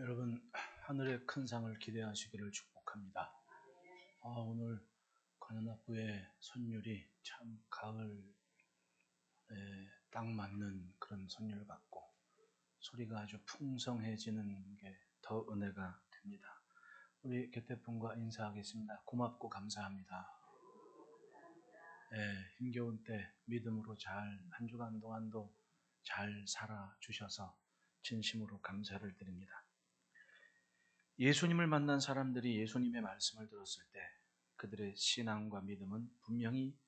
여러분, 하늘의 큰 상을 기대하시기를 축복합니다. 오늘 관현악부의 선율이 참 가을에 딱 맞는 그런 선율 같고 소리가 아주 풍성해지는 게 더 은혜가 됩니다. 우리 교태분과 인사하겠습니다. 고맙고 감사합니다. 힘겨운 때 믿음으로 한 주간 동안도 잘 살아주셔서 진심으로 감사를 드립니다. 예수님을 만난 사람들이 예수님의 말씀을 들었을 때 그들의 신앙과 믿음은 분명히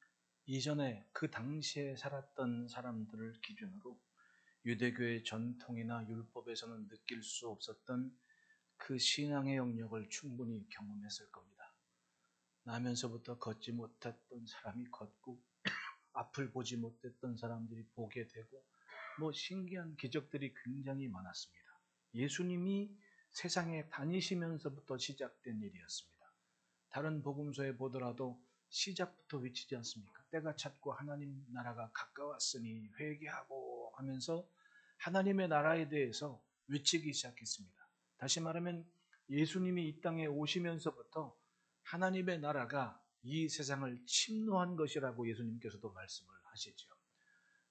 이전에 그 당시에 살았던 사람들을 기준으로 유대교의 전통이나 율법에서는 느낄 수 없었던 그 신앙의 영역을 충분히 경험했을 겁니다. 나면서부터 걷지 못했던 사람이 걷고 앞을 보지 못했던 사람들이 보게 되고 신기한 기적들이 굉장히 많았습니다. 예수님이 세상에 다니시면서부터 시작된 일이었습니다. 다른 복음서에 보더라도 시작부터 외치지 않습니까? 때가 찼고 하나님 나라가 가까웠으니 회개하고 하면서 하나님의 나라에 대해서 외치기 시작했습니다. 다시 말하면 예수님이 이 땅에 오시면서부터 하나님의 나라가 이 세상을 침노한 것이라고 예수님께서도 말씀을 하시죠.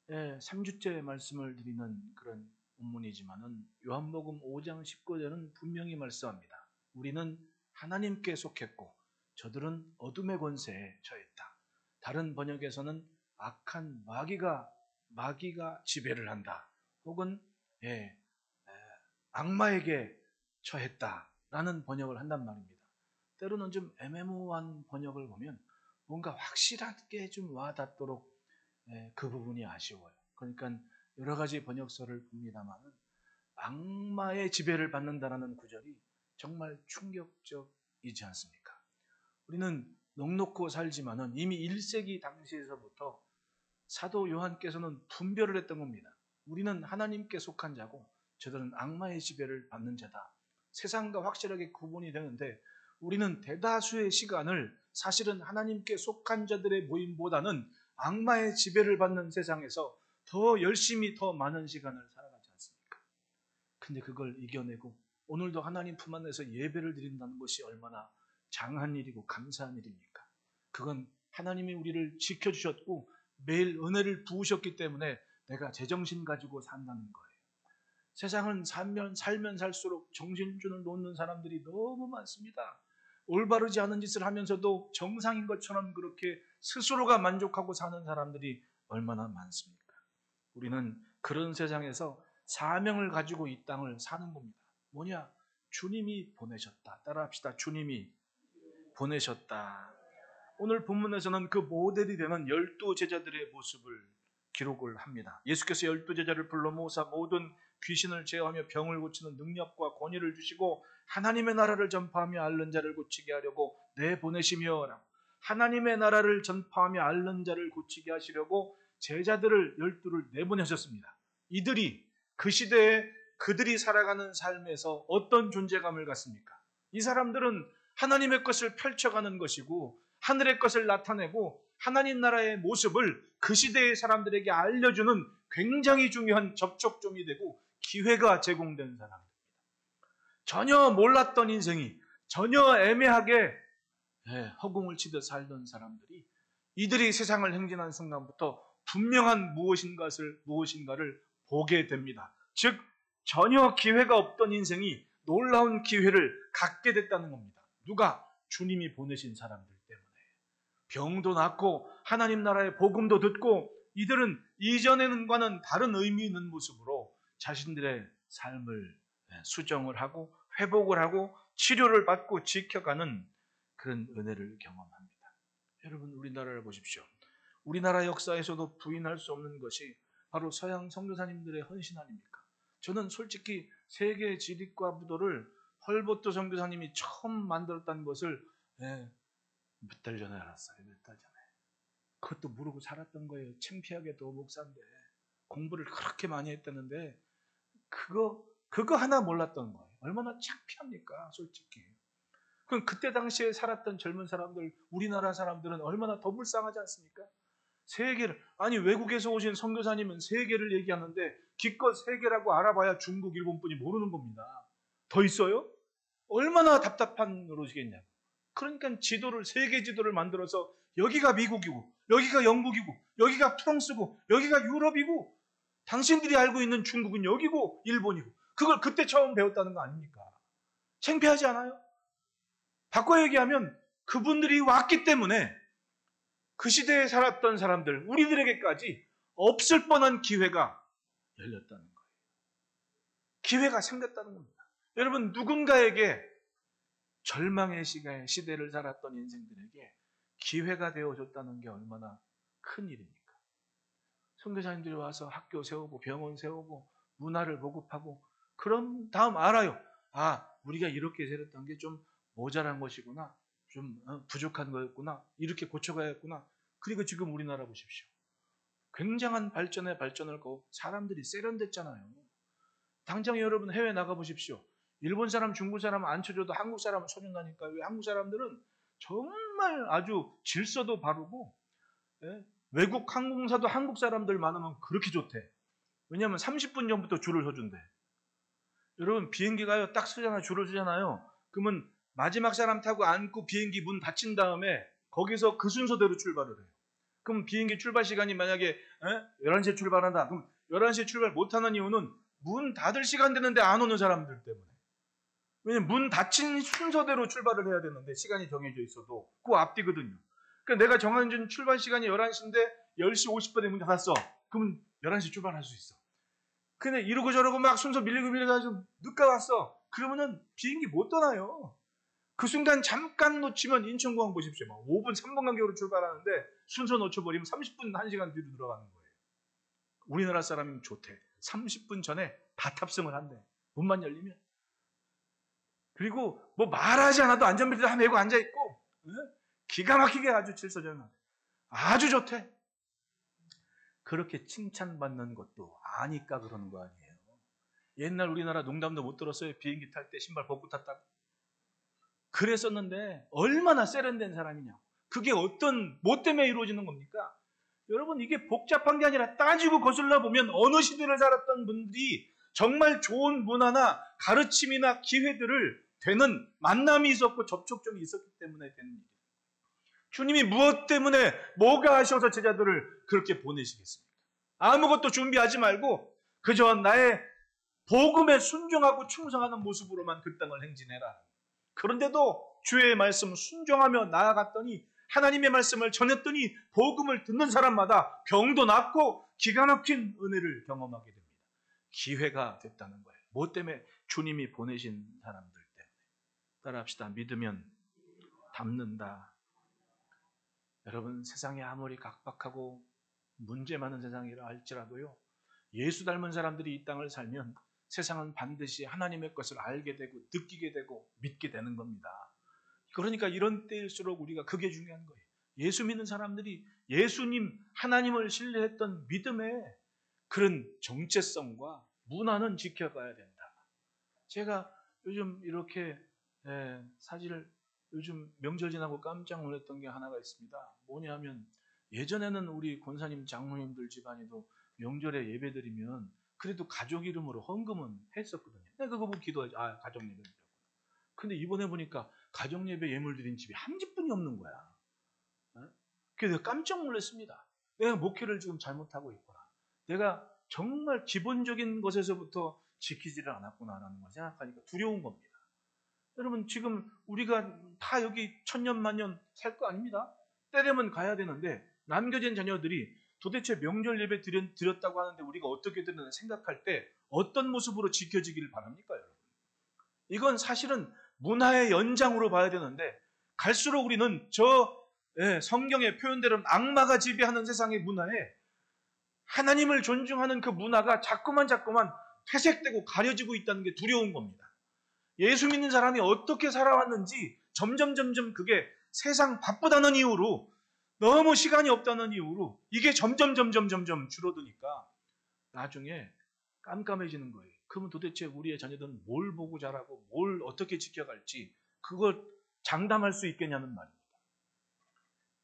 3주째 말씀을 드리는 그런 본문이지만은 요한복음 5장 19절은 분명히 말씀합니다. 우리는 하나님께 속했고 저들은 어둠의 권세에 처했다. 다른 번역에서는 악한 마귀가 지배를 한다. 혹은 악마에게 처했다라는 번역을 한단 말입니다. 때로는 좀 애매모호한 번역을 보면 뭔가 확실하게 좀 와닿도록 그 부분이 아쉬워요. 그러니까 여러 가지 번역서를 봅니다만 악마의 지배를 받는다라는 구절이 정말 충격적이지 않습니까? 우리는 넉넉고 살지만은 이미 1세기 당시에서부터 사도 요한께서는 분별을 했던 겁니다. 우리는 하나님께 속한 자고 저들은 악마의 지배를 받는 자다. 세상과 확실하게 구분이 되는데 우리는 대다수의 시간을 사실은 하나님께 속한 자들의 모임보다는 악마의 지배를 받는 세상에서 더 열심히 더 많은 시간을 살아가지 않습니까? 근데 그걸 이겨내고 오늘도 하나님 품 안에서 예배를 드린다는 것이 얼마나 장한 일이고 감사한 일입니까? 그건 하나님이 우리를 지켜주셨고 매일 은혜를 부으셨기 때문에 내가 제정신 가지고 산다는 거예요. 세상은 살면 살수록 정신줄을 놓는 사람들이 너무 많습니다. 올바르지 않은 짓을 하면서도 정상인 것처럼 그렇게 스스로가 만족하고 사는 사람들이 얼마나 많습니까? 우리는 그런 세상에서 사명을 가지고 이 땅을 사는 겁니다. 뭐냐? 주님이 보내셨다. 따라합시다. 주님이 보내셨다. 오늘 본문에서는 그 모델이 되는 12제자들의 모습을 기록을 합니다. 예수께서 12제자를 불러 모으사 모든 귀신을 제어하며 병을 고치는 능력과 권위를 주시고 하나님의 나라를 전파하며 앓는 자를 고치게 하려고 내보내시며 하나님의 나라를 전파하며 앓는 자를 고치게 하시려고 제자들을 12를 내보내셨습니다. 이들이 그 시대에 그들이 살아가는 삶에서 어떤 존재감을 갖습니까? 이 사람들은 하나님의 것을 펼쳐가는 것이고 하늘의 것을 나타내고 하나님 나라의 모습을 그 시대의 사람들에게 알려주는 굉장히 중요한 접촉점이 되고 기회가 제공된 사람들입니다. 전혀 몰랐던 인생이 전혀 애매하게 허공을 치듯 살던 사람들이 이들이 세상을 행진한 순간부터 분명한 무엇인가를 보게 됩니다. 즉 전혀 기회가 없던 인생이 놀라운 기회를 갖게 됐다는 겁니다. 누가? 주님이 보내신 사람들 때문에. 병도 낫고 하나님 나라의 복음도 듣고 이들은 이전에는과는 다른 의미 있는 모습으로 자신들의 삶을 수정을 하고 회복을 하고 치료를 받고 지켜가는 그런 은혜를 경험합니다. 여러분, 우리나라를 보십시오. 우리나라 역사에서도 부인할 수 없는 것이 바로 서양 선교사님들의 헌신 아닙니까? 저는 솔직히 세계 지리과 부도를 헐버트 선교사님이 처음 만들었다는 것을 몇 달 전에 알았어요. 몇 달 전에. 그것도 모르고 살았던 거예요. 창피하게도 목사인데 공부를 그렇게 많이 했다는데 그거 하나 몰랐던 거예요. 얼마나 창피합니까? 솔직히. 그럼 그때 당시에 살았던 젊은 사람들, 우리나라 사람들은 얼마나 더 불쌍하지 않습니까? 외국에서 오신 선교사님은 세계를 얘기하는데 기껏 세계라고 알아봐야 중국, 일본뿐이 모르는 겁니다. 더 있어요? 얼마나 답답한 노릇이겠냐고. 그러니까 세계 지도를 만들어서 여기가 미국이고, 여기가 영국이고, 여기가 프랑스고, 여기가 유럽이고, 당신들이 알고 있는 중국은 여기고, 일본이고, 그걸 그때 처음 배웠다는 거 아닙니까? 창피하지 않아요? 바꿔 얘기하면 그분들이 왔기 때문에 그 시대에 살았던 사람들, 우리들에게까지 없을 뻔한 기회가 열렸다는 거예요. 기회가 생겼다는 겁니다. 여러분, 누군가에게 절망의 시대를 살았던 인생들에게 기회가 되어줬다는 게 얼마나 큰 일입니까? 선교사님들이 와서 학교 세우고 병원 세우고 문화를 보급하고 그럼 다음 알아요. 아, 우리가 이렇게 살았던 게 좀 모자란 것이구나. 좀 부족한 거였구나. 이렇게 고쳐가야겠구나. 그리고 지금 우리나라 보십시오. 굉장한 발전을 거고 사람들이 세련됐잖아요. 당장 여러분 해외 나가보십시오. 일본 사람, 중국 사람 안 쳐줘도 한국 사람은 쳐준다니까. 왜 한국 사람들은 정말 아주 질서도 바르고, 예? 외국 항공사도 한국 사람들 많으면 그렇게 좋대. 왜냐하면 30분 전부터 줄을 서준대. 여러분 비행기 가요. 딱 서잖아요. 줄을 서잖아요. 그러면 마지막 사람 타고 앉고 비행기 문 닫힌 다음에 거기서 그 순서대로 출발을 해요. 그럼 비행기 출발 시간이 만약에 11시에 출발한다. 그럼 11시에 출발 못하는 이유는 문 닫을 시간 되는데 안 오는 사람들 때문에. 왜냐면 문 닫힌 순서대로 출발을 해야 되는데 시간이 정해져 있어도 그거 앞뒤거든요. 그러니까 내가 정해진 출발 시간이 11시인데 10시 50분에 문 닫았어. 그러면 11시 출발할 수 있어. 근데 이러고 저러고 막 순서 밀리고 늦게 왔어. 그러면은 비행기 못 떠나요. 그 순간 잠깐 놓치면 인천공항 보십시오. 막 5분, 3분 간격으로 출발하는데 순서 놓쳐버리면 30분, 1시간 뒤로 들어가는 거예요. 우리나라 사람이면 좋대. 30분 전에 다 탑승을 한대. 문만 열리면. 그리고 뭐 말하지 않아도 안전벨트 다 메고 앉아있고 기가 막히게 아주 질서정연하대. 아주 좋대. 그렇게 칭찬받는 것도 아니까 그러는 거 아니에요. 옛날 우리나라 농담도 못 들었어요. 비행기 탈 때 신발 벗고 탔다고. 그랬었는데 얼마나 세련된 사람이냐. 그게 뭐 때문에 이루어지는 겁니까? 여러분 이게 복잡한 게 아니라 따지고 거슬러 보면 어느 시대를 살았던 분들이 정말 좋은 문화나 가르침이나 기회들을 되는 만남이 있었고 접촉점이 있었기 때문에 되는 일이에요. 주님이 무엇 때문에 뭐가 하셔서 제자들을 그렇게 보내시겠습니까? 아무것도 준비하지 말고 그저 나의 복음에 순종하고 충성하는 모습으로만 그 땅을 행진해라. 그런데도 주의 말씀 순종하며 나아갔더니 하나님의 말씀을 전했더니 복음을 듣는 사람마다 병도 낫고 기가 막힌 은혜를 경험하게 됩니다. 기회가 됐다는 거예요. 뭐 때문에? 주님이 보내신 사람들 때문에. 따라합시다. 믿으면 닮는다. 여러분 세상이 아무리 각박하고 문제 많은 세상이라 할지라도요. 예수 닮은 사람들이 이 땅을 살면 세상은 반드시 하나님의 것을 알게 되고 느끼게 되고 믿게 되는 겁니다. 그러니까 이런 때일수록 우리가 그게 중요한 거예요. 예수 믿는 사람들이 예수님, 하나님을 신뢰했던 믿음의 그런 정체성과 문화는 지켜가야 된다. 제가 요즘 이렇게 사진을 요즘 명절 지나고 깜짝 놀랐던 게 하나가 있습니다. 뭐냐면 예전에는 우리 권사님 장로님들 집안에도 명절에 예배드리면 그래도 가족 이름으로 헌금은 했었거든요. 내가 그거 보고 기도하지. 아, 가족 예배드리라고. 근데 이번에 보니까 가족 예배 예물 드린 집이 한 집뿐이 없는 거야. 그래서 내가 깜짝 놀랐습니다. 내가 목회를 지금 잘못하고 있구나. 내가 정말 기본적인 것에서부터 지키지를 않았구나라는 걸 생각하니까 두려운 겁니다. 여러분 지금 우리가 다 여기 천년만년 살 거 아닙니다. 때되면 가야 되는데 남겨진 자녀들이 도대체 명절 예배 드렸다고 하는데 우리가 어떻게 드리나 생각할 때 어떤 모습으로 지켜지기를 바랍니까, 여러분? 이건 사실은 문화의 연장으로 봐야 되는데 갈수록 우리는 성경의 표현대로 악마가 지배하는 세상의 문화에 하나님을 존중하는 그 문화가 자꾸만 퇴색되고 가려지고 있다는 게 두려운 겁니다. 예수 믿는 사람이 어떻게 살아왔는지 점점 그게 세상 바쁘다는 이유로 너무 시간이 없다는 이유로 이게 점점 줄어드니까 나중에 깜깜해지는 거예요. 그러면 도대체 우리의 자녀들은 뭘 보고 자라고 뭘 어떻게 지켜갈지 그걸 장담할 수 있겠냐는 말입니다.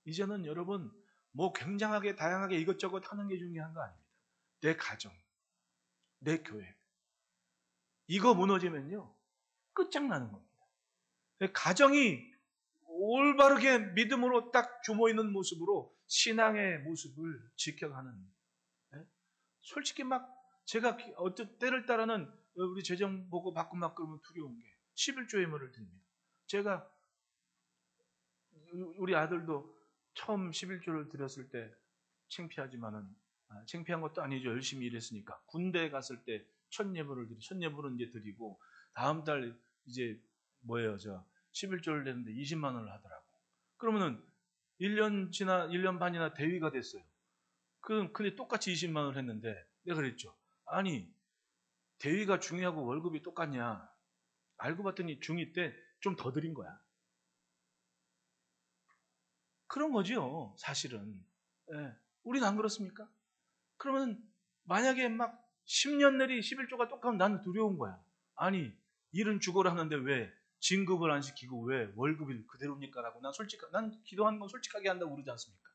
이제는 여러분 뭐 굉장하게 다양하게 이것저것 하는 게 중요한 거 아닙니다. 내 가정, 내 교회 이거 무너지면요 끝장나는 겁니다. 가정이 올바르게 믿음으로 딱 규모 있는 모습으로 신앙의 모습을 지켜가는, 예? 솔직히 막 제가 어떤 때를 따라는 우리 재정 보고 받고 막 그러면 두려운 게 11조 예물을 드립니다. 제가 우리 아들도 처음 11조를 드렸을 때 창피하지만은, 창피한 것도 아니죠. 열심히 일했으니까. 군대에 갔을 때 첫 예물을 이제 드리고 다음 달 이제 11조를 내는데 20만 원을 하더라고. 그러면은 1년 반이나 대위가 됐어요. 근데 똑같이 20만 원을 했는데 내가 그랬죠. 아니, 대위가 중위하고 월급이 똑같냐? 알고 봤더니 중위 때 좀 더 드린 거야. 그런 거죠, 사실은. 예. 우리는 안 그렇습니까? 그러면 만약에 막 10년 내리 11조가 똑같으면 나는 두려운 거야. 아니, 일은 죽어라 하는데 왜 진급을 안 시키고 왜 월급이 그대로입니까? 라고 난 기도하는 건 솔직하게 한다고 그러지 않습니까?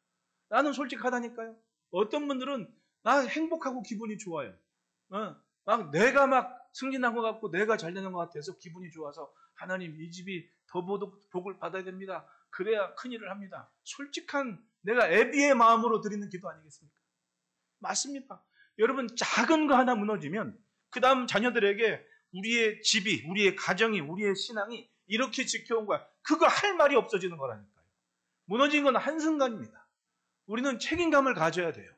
나는 솔직하다니까요. 어떤 분들은 나 행복하고 기분이 좋아요. 막 내가 막 승진한 것 같고 내가 잘 되는 것 같아서 기분이 좋아서 하나님 이 집이 더 복을 받아야 됩니다. 그래야 큰일을 합니다. 솔직한 내가 애비의 마음으로 드리는 기도 아니겠습니까? 맞습니다. 여러분, 작은 거 하나 무너지면 그 다음 자녀들에게 우리의 집이, 우리의 가정이, 우리의 신앙이 이렇게 지켜온 거야. 그거 할 말이 없어지는 거라니까요. 무너진 건 한순간입니다. 우리는 책임감을 가져야 돼요.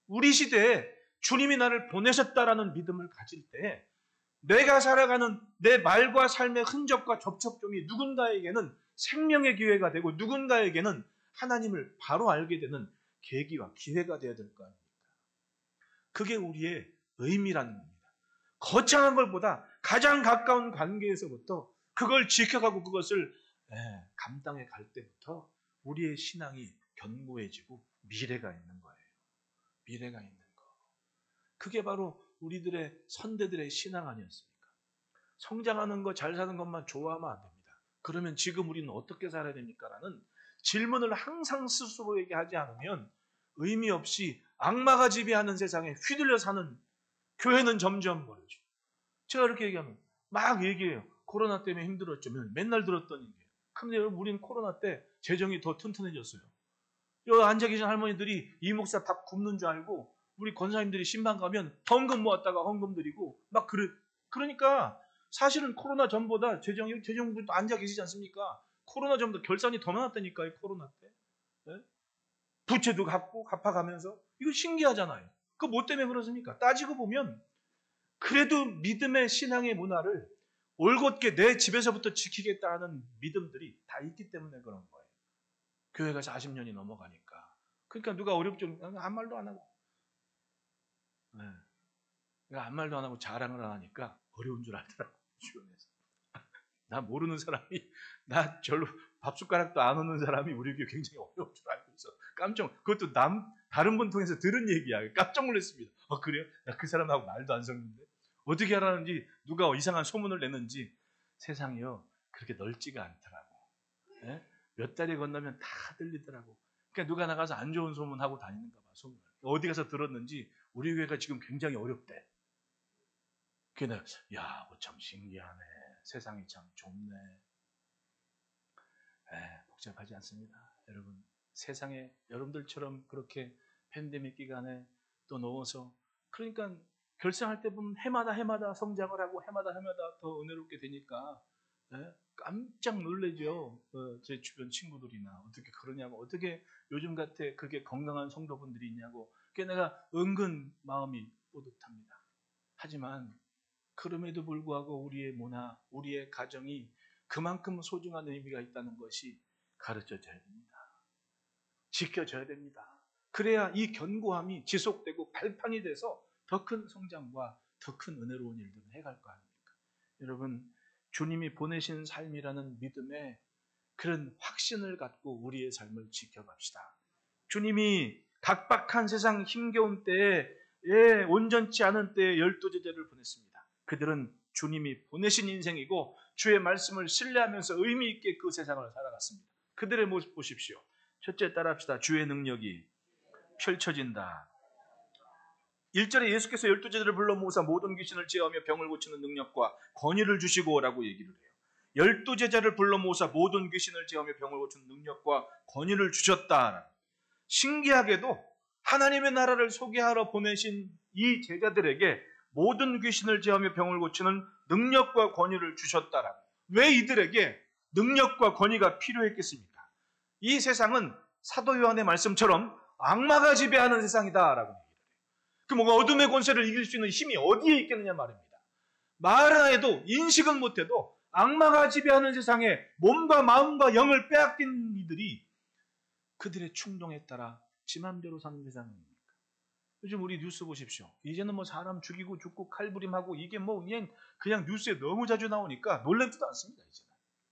우리 시대에 주님이 나를 보내셨다라는 믿음을 가질 때 내가 살아가는 내 말과 삶의 흔적과 접촉점이 누군가에게는 생명의 기회가 되고 누군가에게는 하나님을 바로 알게 되는 계기와 기회가 되어야 될 거 아닙니까? 그게 우리의 의미라는 겁니다. 거창한 것보다 가장 가까운 관계에서부터 그걸 지켜가고 그것을 감당해 갈 때부터 우리의 신앙이 견고해지고 미래가 있는 거예요. 미래가 있는 거. 그게 바로 우리들의 선대들의 신앙 아니었습니까? 성장하는 거, 잘 사는 것만 좋아하면 안 됩니다. 그러면 지금 우리는 어떻게 살아야 됩니까? 라는 질문을 항상 스스로에게 하지 않으면 의미 없이 악마가 지배하는 세상에 휘둘려 사는 교회는 점점 멀어져. 제가 이렇게 얘기하면 막 얘기해요. 코로나 때문에 힘들었죠. 맨날 들었던 얘기예요. 근데 여러분, 우리는 코로나 때 재정이 더 튼튼해졌어요. 여기 앉아 계신 할머니들이 이 목사 밥 굶는 줄 알고 우리 권사님들이 신방 가면 헌금 모았다가 헌금 드리고 막 그러니까 사실은 코로나 전보다 재정부도 앉아 계시지 않습니까? 코로나 전보다 결산이 더 많았다니까요. 코로나 때. 네? 부채도 갚아가면서. 이거 신기하잖아요. 그거 뭐 때문에 그렇습니까? 따지고 보면 그래도 믿음의 신앙의 문화를 올곧게 내 집에서부터 지키겠다는 믿음들이 다 있기 때문에 그런 거예요. 교회가 40년이 넘어가니까. 그러니까 누가 어렵죠? 아무 말도 안 하고. 네. 아무 말도 안 하고 자랑을 안 하니까 어려운 줄 알더라고. 주변에서. 나 모르는 사람이, 나 별로 밥숟가락도 안 오는 사람이 우리 교회 굉장히 어려운 줄 알고 있어. 그것도 다른 분 통해서 들은 얘기야. 깜짝 놀랐습니다. 그래요? 나 그 사람하고 말도 안 섞는데? 어떻게 하라는지, 누가 이상한 소문을 내는지. 세상이요, 그렇게 넓지가 않더라고. 네? 몇 달이 건너면 다 들리더라고. 그러니까 누가 나가서 안 좋은 소문 하고 다니는가 봐, 소문을. 어디 가서 들었는지 우리 교회가 지금 굉장히 어렵대. 그게 내가, 참 신기하네. 세상이 참 좁네. 복잡하지 않습니다. 여러분, 세상에 여러분들처럼 그렇게 팬데믹 기간에 또 넣어서, 그러니까 결승할 때 보면 해마다 성장을 하고 해마다 더 은혜롭게 되니까 깜짝 놀라죠. 제 주변 친구들이나 어떻게 그러냐고, 어떻게 요즘 같아 그게 건강한 성도분들이 있냐고. 그게 내가 은근 마음이 뿌듯합니다. 하지만 그럼에도 불구하고 우리의 문화, 우리의 가정이 그만큼 소중한 의미가 있다는 것이 가르쳐져야 됩니다. 지켜져야 됩니다. 그래야 이 견고함이 지속되고 발판이 돼서 더 큰 성장과 더 큰 은혜로운 일들을 해갈 거 아닙니까? 여러분, 주님이 보내신 삶이라는 믿음에 그런 확신을 갖고 우리의 삶을 지켜갑시다. 주님이 각박한 세상 힘겨운 때에, 온전치 않은 때에 12제자를 보냈습니다. 그들은 주님이 보내신 인생이고 주의 말씀을 신뢰하면서 의미 있게 그 세상을 살아갔습니다. 그들의 모습 보십시오. 첫째, 따라합시다. 주의 능력이 펼쳐진다. 1절에 예수께서 12제자를 불러 모으사 모든 귀신을 제어하며 병을 고치는 능력과 권위를 주시고 라고 얘기를 해요. 12제자를 불러 모으사 모든 귀신을 제어하며 병을 고치는 능력과 권위를 주셨다. 신기하게도 하나님의 나라를 소개하러 보내신 이 제자들에게 모든 귀신을 제어하며 병을 고치는 능력과 권위를 주셨다라고. 왜 이들에게 능력과 권위가 필요했겠습니까? 이 세상은 사도 요한의 말씀처럼 악마가 지배하는 세상이다라고 얘기를 해요. 그 뭔가 어둠의 권세를 이길 수 있는 힘이 어디에 있겠느냐 말입니다. 말은 해도 인식은 못해도 악마가 지배하는 세상에 몸과 마음과 영을 빼앗긴 이들이 그들의 충동에 따라 지 맘대로 사는 세상입니까? 요즘 우리 뉴스 보십시오. 이제는 뭐 사람 죽이고 죽고 칼부림하고 이게 뭐 그냥 뉴스에 너무 자주 나오니까 놀랍지도 않습니다. 이제는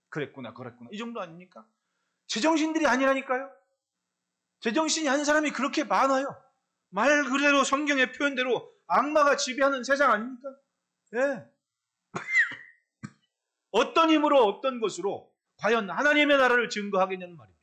그랬구나 이 정도 아닙니까? 제정신들이 아니라니까요. 제정신이 아닌 사람이 그렇게 많아요. 말 그대로 성경의 표현대로 악마가 지배하는 세상 아닙니까? 예. 어떤 힘으로 어떤 것으로 과연 하나님의 나라를 증거하겠냐는 말입니다.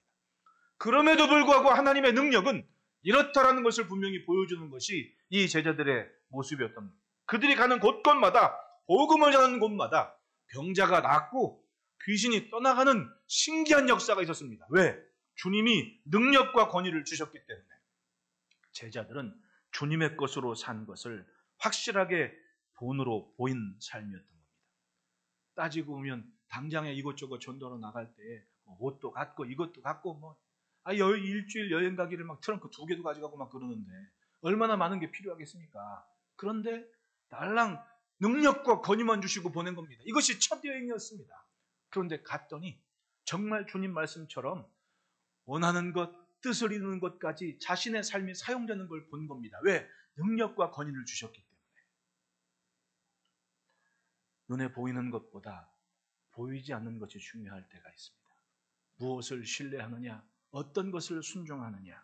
그럼에도 불구하고 하나님의 능력은 이렇다라는 것을 분명히 보여주는 것이 이 제자들의 모습이었던 겁니다. 그들이 가는 곳곳마다 복음을 전하는 곳마다 병자가 낫고 귀신이 떠나가는 신기한 역사가 있었습니다. 왜? 주님이 능력과 권위를 주셨기 때문에. 제자들은 주님의 것으로 산 것을 확실하게 본으로 보인 삶이었던 겁니다. 따지고 보면 당장에 이것저것 전도하러 나갈 때 옷도 갖고 이것도 갖고 일주일 여행 가기를 막 트렁크 2개도 가져가고 막 그러는데 얼마나 많은 게 필요하겠습니까? 그런데 달랑 능력과 권위만 주시고 보낸 겁니다. 이것이 첫 여행이었습니다. 그런데 갔더니 정말 주님 말씀처럼 원하는 것, 뜻을 이루는 것까지 자신의 삶이 사용되는 걸 본 겁니다. 왜? 능력과 권위를 주셨기 때문에. 눈에 보이는 것보다 보이지 않는 것이 중요할 때가 있습니다. 무엇을 신뢰하느냐, 어떤 것을 순종하느냐.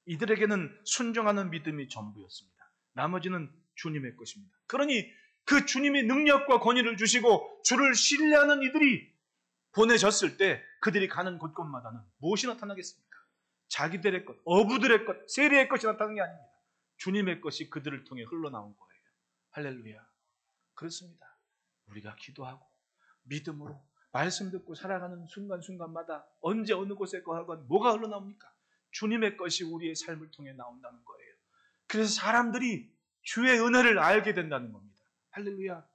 이들에게는 순종하는 믿음이 전부였습니다. 나머지는 주님의 것입니다. 그러니 그 주님이 능력과 권위를 주시고 주를 신뢰하는 이들이 보내졌을 때 그들이 가는 곳곳마다는 무엇이 나타나겠습니까? 자기들의 것, 어부들의 것, 세리의 것이 나타나는 게 아닙니다. 주님의 것이 그들을 통해 흘러나온 거예요. 할렐루야. 그렇습니다. 우리가 기도하고 믿음으로 말씀 듣고 살아가는 순간순간마다 언제 어느 곳에 거하건 뭐가 흘러나옵니까? 주님의 것이 우리의 삶을 통해 나온다는 거예요. 그래서 사람들이 주의 은혜를 알게 된다는 겁니다. 할렐루야.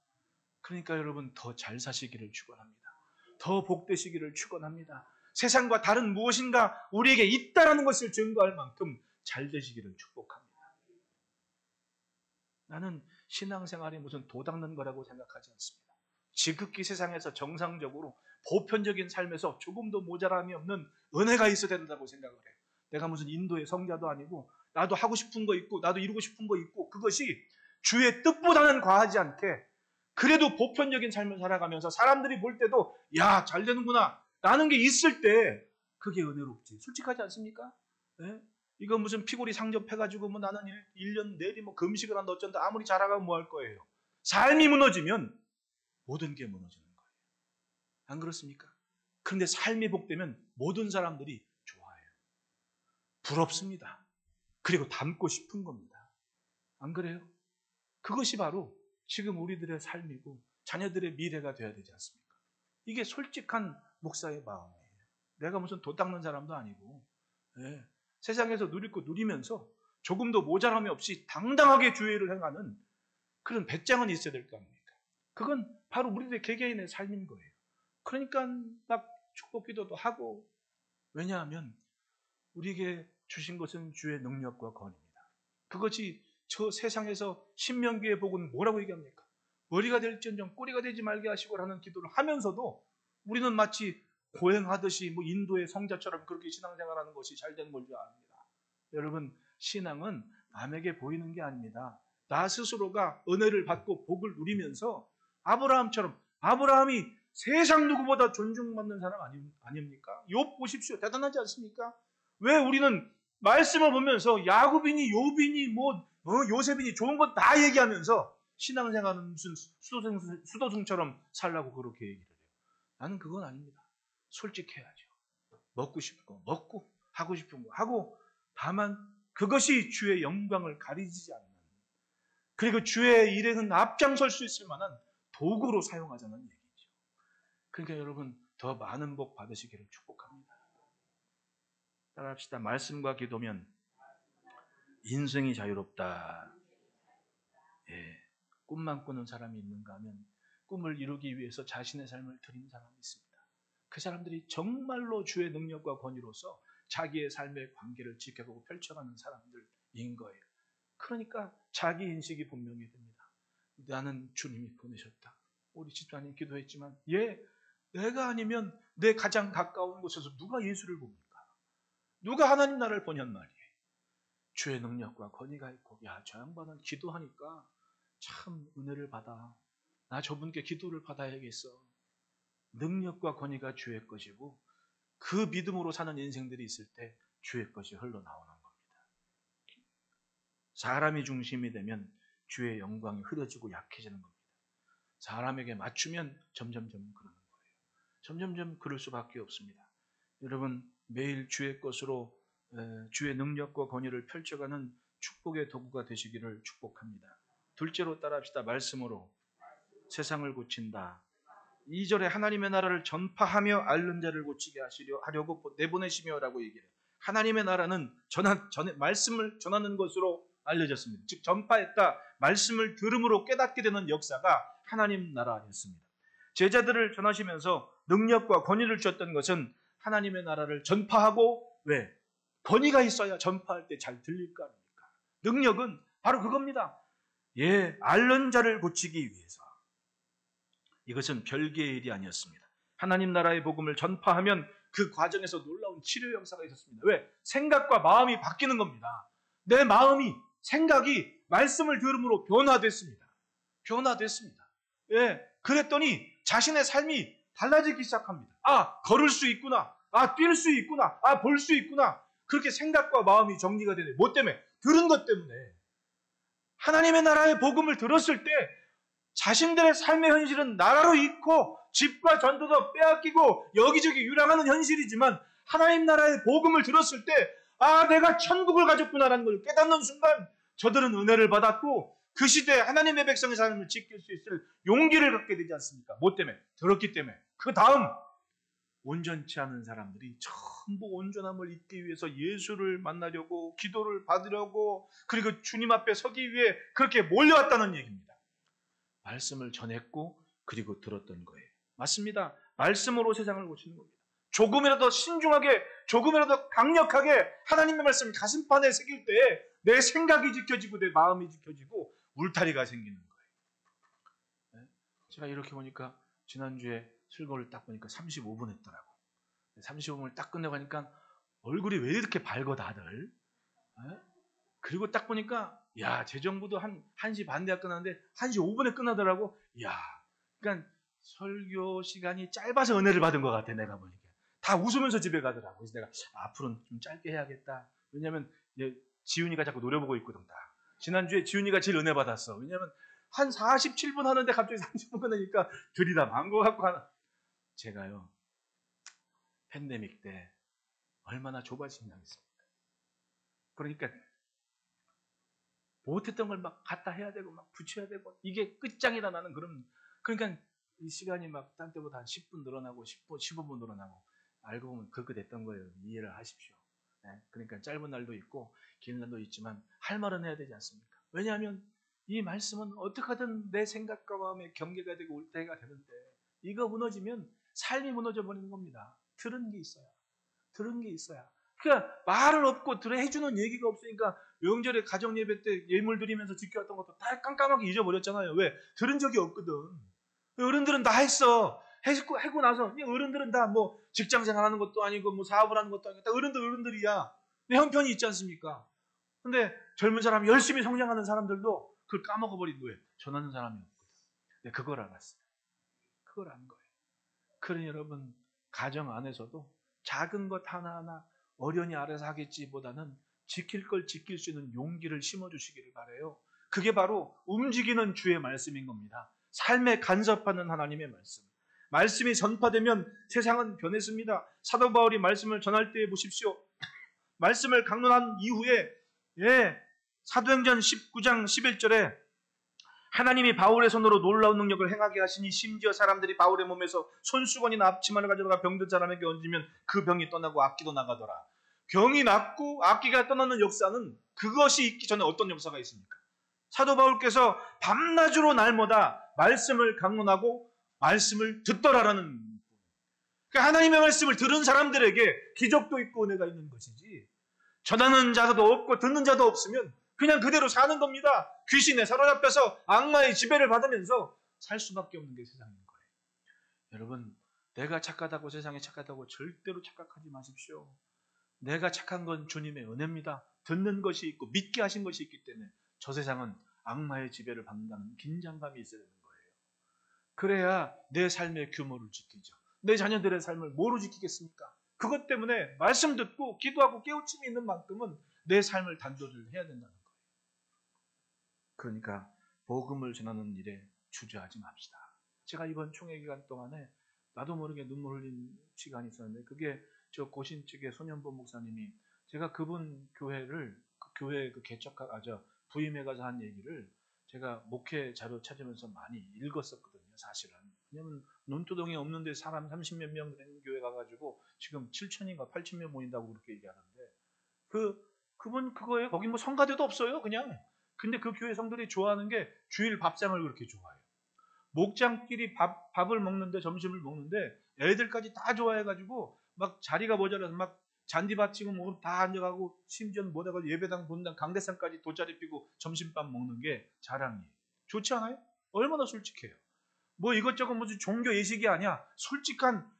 그러니까 여러분 더 잘 사시기를 축원합니다. 더 복되시기를 축원합니다. 세상과 다른 무엇인가 우리에게 있다라는 것을 증거할 만큼 잘 되시기를 축복합니다. 나는 신앙생활이 무슨 도 닦는 거라고 생각하지 않습니다. 지극히 세상에서 정상적으로 보편적인 삶에서 조금도 모자람이 없는 은혜가 있어야 된다고 생각을 해요. 내가 무슨 인도의 성자도 아니고 나도 하고 싶은 거 있고 나도 이루고 싶은 거 있고 그것이 주의 뜻보다는 과하지 않게 그래도 보편적인 삶을 살아가면서 사람들이 볼 때도 야, 잘 되는구나 라는 게 있을 때 그게 은혜롭지. 솔직하지 않습니까? 네? 이거 무슨 피골이 상접해가지고 나는 1년 내리 금식을 한다 어쩐다 아무리 잘하면 뭐 할 거예요. 삶이 무너지면 모든 게 무너지는 거예요. 안 그렇습니까? 그런데 삶이 복되면 모든 사람들이 좋아해요. 부럽습니다. 그리고 닮고 싶은 겁니다. 안 그래요? 그것이 바로 지금 우리들의 삶이고 자녀들의 미래가 되어야 되지 않습니까? 이게 솔직한 목사의 마음이에요. 내가 무슨 도 닦는 사람도 아니고 세상에서 누릴 거 누리면서 조금도 모자람이 없이 당당하게 주의를 행하는 그런 배짱은 있어야 될 거 아닙니까? 그건 바로 우리들의 개개인의 삶인 거예요. 그러니까 막 축복 기도도 하고 왜냐하면 우리에게 주신 것은 주의 능력과 권위입니다. 그것이 저 세상에서 신명기의 복은 뭐라고 얘기합니까? 머리가 될지언정 꼬리가 되지 말게 하시고라는 기도를 하면서도 우리는 마치 고행하듯이 인도의 성자처럼 그렇게 신앙생활하는 것이 잘 되는 걸 줄 압니다. 여러분 신앙은 남에게 보이는 게 아닙니다. 나 스스로가 은혜를 받고 복을 누리면서 아브라함처럼 아브라함이 세상 누구보다 존중받는 사람 아닙니까? 욥 보십시오. 대단하지 않습니까? 왜 우리는 말씀을 보면서 야곱이니 욥이니 요셉이니 좋은 것 다 얘기하면서 신앙생활은 무슨 수도승처럼 살라고 그렇게 얘기를 해요. 나는 그건 아닙니다. 솔직해야죠. 먹고 싶은 거 먹고 하고 싶은 거 하고 다만 그것이 주의 영광을 가리지 않는 그리고 주의 일에는 앞장설 수 있을 만한 도구로 사용하자는 얘기죠. 그러니까 여러분 더 많은 복 받으시기를 축복합니다. 따라합시다. 말씀과 기도면 인생이 자유롭다. 예, 꿈만 꾸는 사람이 있는가 하면 꿈을 이루기 위해서 자신의 삶을 드린 사람이 있습니다. 그 사람들이 정말로 주의 능력과 권위로서 자기의 삶의 관계를 지켜보고 펼쳐가는 사람들인 거예요. 그러니까 자기 인식이 분명히 됩니다. 나는 주님이 보내셨다. 우리 집사님 기도했지만 내가 아니면 내 가장 가까운 곳에서 누가 예수를 봅니까? 누가 하나님 나라를 보냔 말이에요. 주의 능력과 권위가 있고 저 양반은 기도하니까 참 은혜를 받아. 나 저분께 기도를 받아야겠어. 능력과 권위가 주의 것이고 그 믿음으로 사는 인생들이 있을 때 주의 것이 흘러나오는 겁니다. 사람이 중심이 되면 주의 영광이 흐려지고 약해지는 겁니다. 사람에게 맞추면 점점점 그러는 거예요. 점점점 그럴 수밖에 없습니다. 여러분 매일 주의 것으로 주의 능력과 권위를 펼쳐가는 축복의 도구가 되시기를 축복합니다. 둘째로 따라합시다. 말씀으로 세상을 고친다. 2절에 하나님의 나라를 전파하며 앓는 자를 고치게 하려고 내보내시며라고 얘기해요. 하나님의 나라는 말씀을 전하는 것으로 알려졌습니다. 즉 전파했다. 말씀을 들음으로 깨닫게 되는 역사가 하나님 나라였습니다. 제자들을 전하시면서 능력과 권위를 주었던 것은 하나님의 나라를 전파하고 권위가 있어야 전파할 때 잘 들릴 거 아닙니까? 능력은 바로 그겁니다. 앓는 자를 고치기 위해서. 이것은 별개의 일이 아니었습니다. 하나님 나라의 복음을 전파하면 그 과정에서 놀라운 치료 역사가 있었습니다. 생각과 마음이 바뀌는 겁니다. 내 마음이, 생각이 말씀을 들음으로 변화됐습니다. 그랬더니 자신의 삶이 달라지기 시작합니다. 걸을 수 있구나. 뛸 수 있구나. 볼 수 있구나. 그렇게 생각과 마음이 정리가 되네. 뭐 때문에? 들은 것 때문에. 하나님의 나라의 복음을 들었을 때 자신들의 삶의 현실은 나라로 잃고 집과 전도도 빼앗기고 여기저기 유랑하는 현실이지만 하나님 나라의 복음을 들었을 때 내가 천국을 가졌구나라는 걸 깨닫는 순간 저들은 은혜를 받았고 그 시대에 하나님의 백성의 삶을 지킬 수 있을 용기를 갖게 되지 않습니까? 뭐 때문에? 들었기 때문에. 그 다음 온전치 않은 사람들이 전부 온전함을 잊기 위해서 예수를 만나려고 기도를 받으려고 그리고 주님 앞에 서기 위해 그렇게 몰려왔다는 얘기입니다. 말씀을 전했고 그리고 들었던 거예요. 맞습니다. 말씀으로 세상을 고치는 겁니다. 조금이라도 신중하게 조금이라도 강력하게 하나님의 말씀을 가슴판에 새길 때에 내 생각이 지켜지고 내 마음이 지켜지고 울타리가 생기는 거예요. 제가 이렇게 보니까 지난주에 설교를 딱 보니까 35분 했더라고. 35분을 딱 끝내고 하니까 얼굴이 왜 이렇게 밝어 다들. 그리고 딱 보니까 재정부도 1시 반 대가 끝났는데 1시 5분에 끝나더라고. 그러니까 설교 시간이 짧아서 은혜를 받은 것 같아. 내가 보니까 다 웃으면서 집에 가더라고. 그래서 내가 앞으로는 좀 짧게 해야겠다. 왜냐하면 지훈이가 자꾸 노려보고 있거든. 지난주에 지훈이가 제일 은혜 받았어. 왜냐하면 한 47분 하는데 갑자기 30분 끝내니까 들이다 망고 갖고 하나. 제가요 팬데믹 때 얼마나 좁아지긴 하겠습니까? 그러니까 못했던 걸 막 갖다 해야 되고 막 붙여야 되고 이게 끝장이다 나는 그러니까 이 시간이 막 딴 때보다 한 10분 늘어나고 15분 늘어나고 알고 보면 그렇게 됐던 거예요. 이해를 하십시오. 그러니까 짧은 날도 있고 긴 날도 있지만 할 말은 해야 되지 않습니까? 왜냐하면 이 말씀은 어떻게든 내 생각과 마음의 경계가 되고 울타리가 되는데 이거 무너지면 삶이 무너져 버리는 겁니다. 들은 게 있어야. 그러니까 말을 없고 해주는 얘기가 없으니까 명절에 가정 예배 때 예물 드리면서 지켜왔던 것도 다 깜깜하게 잊어버렸잖아요. 왜? 들은 적이 없거든. 어른들은 다 했어. 하고 나서 어른들은 다 뭐 직장 생활하는 것도 아니고 뭐 사업을 하는 것도 아니고 다 어른들이야. 내 형편이 있지 않습니까? 근데 젊은 사람이 열심히 성장하는 사람들도 그걸 까먹어버린 거예요. 전하는 사람이 없거든. 근데 그걸 알았어요. 그걸 안 거예요. 그러니 여러분 가정 안에서도 작은 것 하나하나 어련히 알아서 하겠지보다는 지킬 걸 지킬 수 있는 용기를 심어주시기를 바라요. 그게 바로 움직이는 주의 말씀인 겁니다. 삶에 간섭하는 하나님의 말씀. 말씀이 전파되면 세상은 변했습니다. 사도 바울이 말씀을 전할 때 보십시오. 말씀을 강론한 이후에 사도행전 19장 11절에 하나님이 바울의 손으로 놀라운 능력을 행하게 하시니 심지어 사람들이 바울의 몸에서 손수건이나 앞치마를 가져다가 병든 사람에게 얹으면 그 병이 떠나고 악기도 나가더라. 병이 낫고 악기가 떠나는 역사는 그것이 있기 전에 어떤 역사가 있습니까? 사도 바울께서 밤낮으로 날마다 말씀을 강론하고 말씀을 듣더라라는, 그러니까 하나님의 말씀을 들은 사람들에게 기적도 있고 은혜가 있는 것이지, 전하는 자도 없고 듣는 자도 없으면 그냥 그대로 사는 겁니다. 귀신에 사로잡혀서 악마의 지배를 받으면서 살 수밖에 없는 게 세상인 거예요. 여러분, 내가 착하다고 세상에 착하다고 절대로 착각하지 마십시오. 내가 착한 건 주님의 은혜입니다. 듣는 것이 있고 믿게 하신 것이 있기 때문에 저 세상은 악마의 지배를 받는다는 긴장감이 있어야 되는 거예요. 그래야 내 삶의 규모를 지키죠. 내 자녀들의 삶을 뭐로 지키겠습니까? 그것 때문에 말씀 듣고 기도하고 깨우침이 있는 만큼은 내 삶을 단도를 해야 된다는 거예요. 그러니까 복음을 전하는 일에 주저하지 맙시다. 제가 이번 총회 기간 동안에 나도 모르게 눈물 흘린 시간이 있었는데, 그게 저 고신 측의 손현보 목사님이, 제가 그분 교회를, 그 교회 그 부임해 가서 한 얘기를 제가 목회 자료 찾으면서 많이 읽었었거든요, 사실은. 왜냐면 논두덩이 없는데 사람 30몇 명 되는 교회 가가지고 지금 7,000인가 8,000명 모인다고 그렇게 얘기하는데, 그분 그거에 거기 뭐 성가대도 없어요, 그냥. 근데 그 교회 성들이 좋아하는 게 주일 밥상을 그렇게 좋아해요. 목장끼리 밥을 먹는데, 점심을 먹는데 애들까지 다 좋아해가지고 막 자리가 모자라서 막 잔디밭 치고 뭐 다 앉아가고, 심지어는 뭐다가 예배당, 본당, 강대상까지 돗자리 피고 점심밥 먹는 게 자랑이에요. 좋지 않아요? 얼마나 솔직해요. 뭐 이것저것 무슨 종교 예식이 아니야. 솔직한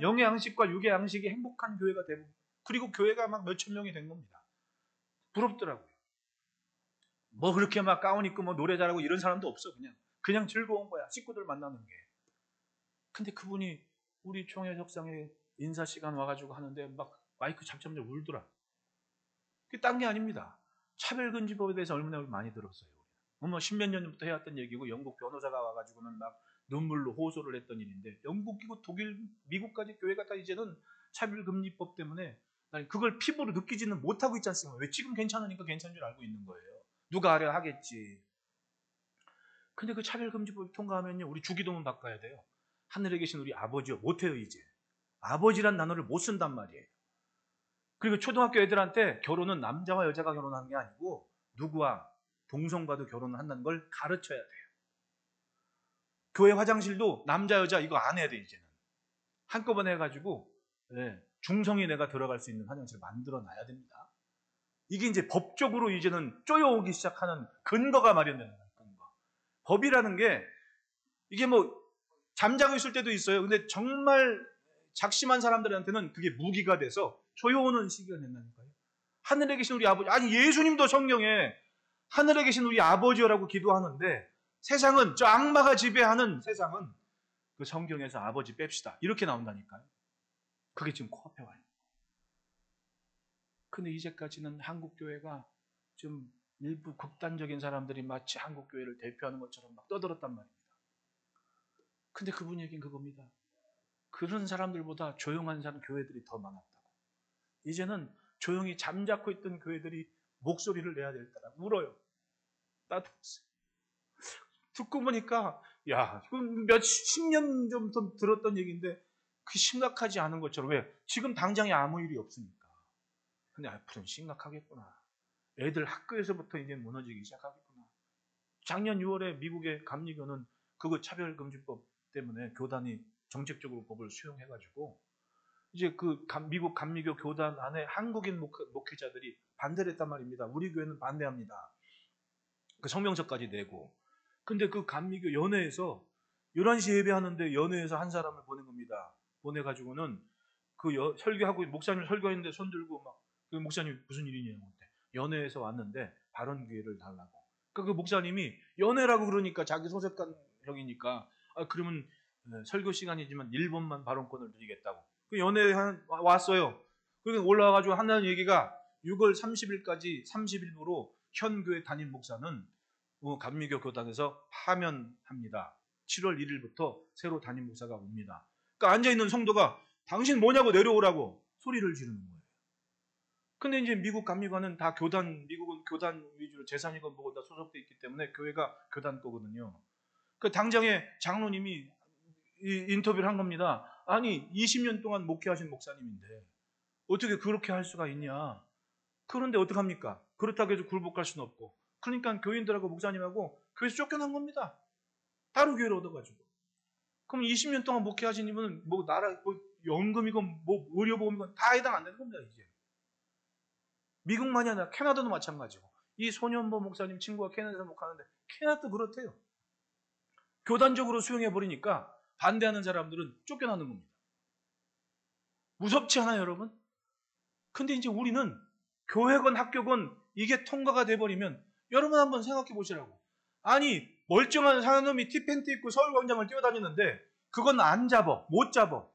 영의 양식과 육의 양식이 행복한 교회가 되고, 그리고 교회가 막 몇천 명이 된 겁니다. 부럽더라고요. 뭐 그렇게 막 가운 입고 뭐 노래 잘하고 이런 사람도 없어. 그냥 즐거운 거야, 식구들 만나는 게. 근데 그분이 우리 총회 협상에 인사 시간 와가지고 하는데 막 마이크 잡자마자 울더라. 그게 딴 게 아닙니다. 차별금지법에 대해서 얼마나 많이 들었어요. 뭐 십몇 년 전부터 해왔던 얘기고, 영국 변호사가 와가지고는 막 눈물로 호소를 했던 일인데, 영국이고 독일, 미국까지 교회가 다 이제는 차별금지법 때문에 그걸 피부로 느끼지는 못하고 있지 않습니까? 왜? 지금 괜찮으니까 괜찮은 줄 알고 있는 거예요. 누가 하려 하겠지. 근데 그 차별금지법이 통과하면요, 우리 주기도문 바꿔야 돼요. 하늘에 계신 우리 아버지요. 못해요, 이제. 아버지란 단어를 못 쓴단 말이에요. 그리고 초등학교 애들한테 결혼은 남자와 여자가 결혼하는 게 아니고 누구와 동성과도 결혼을 한다는 걸 가르쳐야 돼요. 교회 화장실도 남자 여자 이거 안 해야 돼. 이제는 한꺼번에 해가지고 중성이 내가 들어갈 수 있는 화장실을 만들어 놔야 됩니다. 이게 이제 법적으로 이제는 쪼여오기 시작하는 근거가 마련되는 거예요. 근거. 법이라는 게 이게 뭐 잠자고 있을 때도 있어요. 근데 정말 작심한 사람들한테는 그게 무기가 돼서 조여오는 시기가 된다니까요. 하늘에 계신 우리 아버지, 아니 예수님도 성경에 하늘에 계신 우리 아버지라고 기도하는데, 세상은, 저 악마가 지배하는 세상은 그 성경에서 아버지 뺍시다 이렇게 나온다니까요. 그게 지금 코앞에 와요. 근데 이제까지는 한국교회가 좀 일부 극단적인 사람들이 마치 한국교회를 대표하는 것처럼 막 떠들었단 말입니다. 근데 그분 얘기는 그겁니다. 그런 사람들보다 조용한 사람 교회들이 더 많았다고. 이제는 조용히 잠자코 있던 교회들이 목소리를 내야 될 때라 울어요. 나도 듣고 보니까, 야, 이건 몇십 년 전부터 들었던 얘기인데 그 심각하지 않은 것처럼. 왜? 지금 당장에 아무 일이 없으니까. 근데 앞으로는 심각하겠구나. 애들 학교에서부터 이제 무너지기 시작하겠구나. 작년 6월에 미국의 감리교는 그거 차별금지법 때문에 교단이 정책적으로 법을 수용해가지고 이제 그 미국 감리교 교단 안에 한국인 목회자들이 반대를 했단 말입니다. 우리 교회는 반대합니다. 그 성명서까지 내고. 근데 그 감리교 연회에서 11시 예배하는데 연회에서 한 사람을 보낸 겁니다. 보내가지고는 그 설교하고, 목사님 설교했는데 손 들고 막, 그 목사님 무슨 일이냐고. 연회에서 왔는데 발언 기회를 달라고. 그 목사님이 연회라고 그러니까 자기 소속관 형이니까, 그러면 설교 시간이지만 1번만 발언권을 드리겠다고. 그 연회에 왔어요. 그리고 올라와가지고 한다는 얘기가 6월 30일까지 30일부로 현 교회 담임 목사는 감리교 교단에서 파면합니다. 7월 1일부터 새로 담임 목사가 옵니다. 그러니까 앉아있는 성도가 당신 뭐냐고 내려오라고 소리를 지르는 거예요. 근데 이제 미국 감리관은 다 미국은 교단 위주로 재산이건 뭐건 다 소속돼 있기 때문에 교회가 교단 거거든요. 그 당장에 장로님이 인터뷰를 한 겁니다. 아니 20년 동안 목회하신 목사님인데 어떻게 그렇게 할 수가 있냐. 그런데 어떡합니까? 그렇다고 해서 굴복할 수는 없고. 그러니까 교인들하고 목사님하고 교회에서 쫓겨난 겁니다. 다른 교회를 얻어가지고. 그럼 20년 동안 목회하신 이분은 뭐 나라 뭐 연금이건 뭐 의료보험이건 다 해당 안 되는 겁니다. 이제. 미국만이 아니라 캐나다도 마찬가지고. 이 손현보 목사님 친구가 캐나다에서 목하는데 캐나다도 그렇대요. 교단적으로 수용해버리니까 반대하는 사람들은 쫓겨나는 겁니다. 무섭지 않아요, 여러분? 근데 이제 우리는 교회건 학교건 이게 통과가 돼버리면 여러분 한번 생각해 보시라고. 아니 멀쩡한 사람이 티팬티 입고 서울광장을 뛰어다니는데 그건 안 잡어, 못 잡어.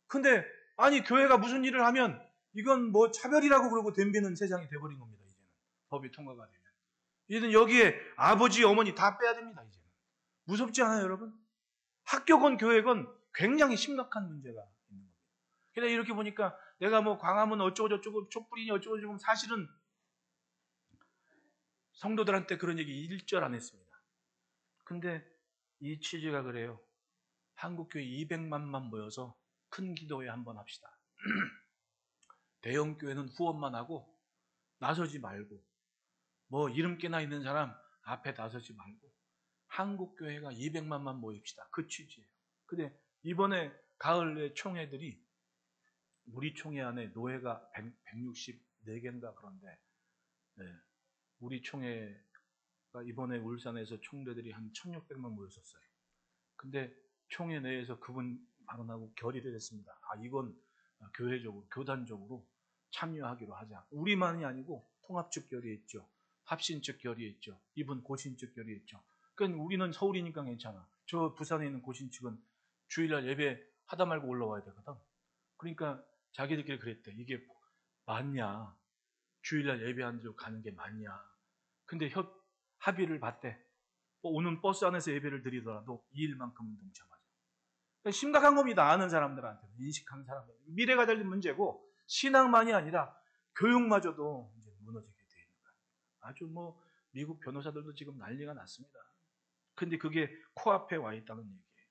근데 아니 교회가 무슨 일을 하면 이건 뭐 차별이라고 그러고 덤비는 세상이 돼버린 겁니다. 이제는 법이 통과가 되면. 이제는 여기에 아버지, 어머니 다 빼야 됩니다. 이제는. 무섭지 않아요, 여러분? 학교건 교회건 굉장히 심각한 문제가 있는 겁니다. 그래서 이렇게 보니까 내가 뭐 광화문 어쩌고저쩌고 촛불이니 어쩌고저쩌고 사실은 성도들한테 그런 얘기 일절 안 했습니다. 근데 이 취지가 그래요. 한국교회 200만만 모여서 큰 기도회 한번 합시다. 대형교회는 후원만 하고 나서지 말고 뭐 이름 깨나 있는 사람 앞에 나서지 말고 한국교회가 200만만 모입시다. 그 취지예요. 근데 이번에 가을에 총회들이 우리 총회 안에 노회가 164개인가 그런데 네, 우리 총회가 이번에 울산에서 총대들이 한 1600만 모였었어요. 근데 총회 내에서 그분 발언하고 결의를 했습니다. 이건 교회적으로, 교단적으로 참여하기로 하자. 우리만이 아니고 통합 측 결의했죠. 합신 측 결의했죠. 이분 고신 측 결의했죠. 그러니까 우리는 서울이니까 괜찮아. 저 부산에 있는 고신 측은 주일날 예배 하다 말고 올라와야 되거든. 그러니까 자기들끼리 그랬대. 이게 맞냐? 주일날 예배 안 드리고 가는 게 맞냐? 근데 합의를 봤대. 오는 버스 안에서 예배를 드리더라도 이 일만큼은 동참하자. 그러니까 심각한 겁니다. 아는 사람들한테는. 인식하는 사람들. 미래가 달린 문제고 신앙만이 아니라 교육마저도 이제 무너지게 돼 있는 거예요. 아주 뭐 미국 변호사들도 지금 난리가 났습니다. 근데 그게 코앞에 와 있다는 얘기예요.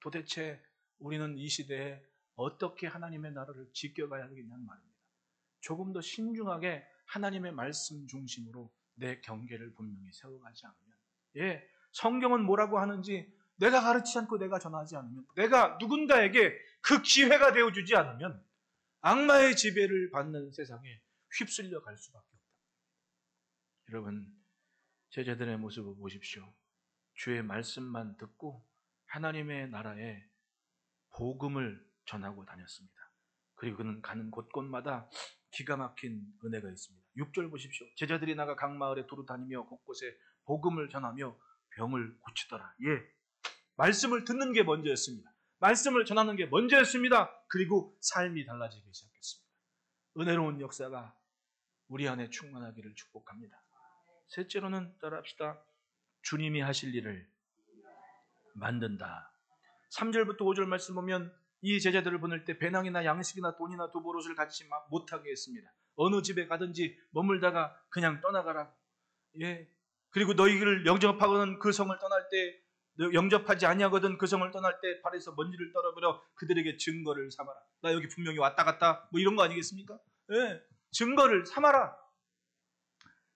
도대체 우리는 이 시대에 어떻게 하나님의 나라를 지켜가야 하겠냐는 말입니다. 조금 더 신중하게 하나님의 말씀 중심으로 내 경계를 분명히 세워가지 않으면 성경은 뭐라고 하는지 내가 가르치지 않고 내가 전하지 않으면 내가 누군가에게 그 기회가 되어주지 않으면 악마의 지배를 받는 세상에 휩쓸려 갈 수밖에 없다. 여러분 제자들의 모습을 보십시오. 주의 말씀만 듣고 하나님의 나라에 복음을 전하고 다녔습니다. 그리고 그는 가는 곳곳마다 기가 막힌 은혜가 있습니다. 6절 보십시오. 제자들이 나가 각 마을에 두루 다니며 곳곳에 복음을 전하며 병을 고치더라. 말씀을 듣는 게 먼저였습니다. 말씀을 전하는 게 먼저였습니다. 그리고 삶이 달라지기 시작했습니다. 은혜로운 역사가 우리 안에 충만하기를 축복합니다. 셋째로는 따라합시다. 주님이 하실 일을 만든다. 3절부터 5절 말씀 보면 이 제자들을 보낼 때 배낭이나 양식이나 돈이나 두보롯을 가지지 못하게 했습니다. 어느 집에 가든지 머물다가 그냥 떠나가라고. 그리고 너희를 영접하거든 그 성을 떠날 때 영접하지 아니하거든 그 성을 떠날 때 발에서 먼지를 떨어버려 그들에게 증거를 삼아라. 나 여기 분명히 왔다 갔다 뭐 이런 거 아니겠습니까? 증거를 삼아라.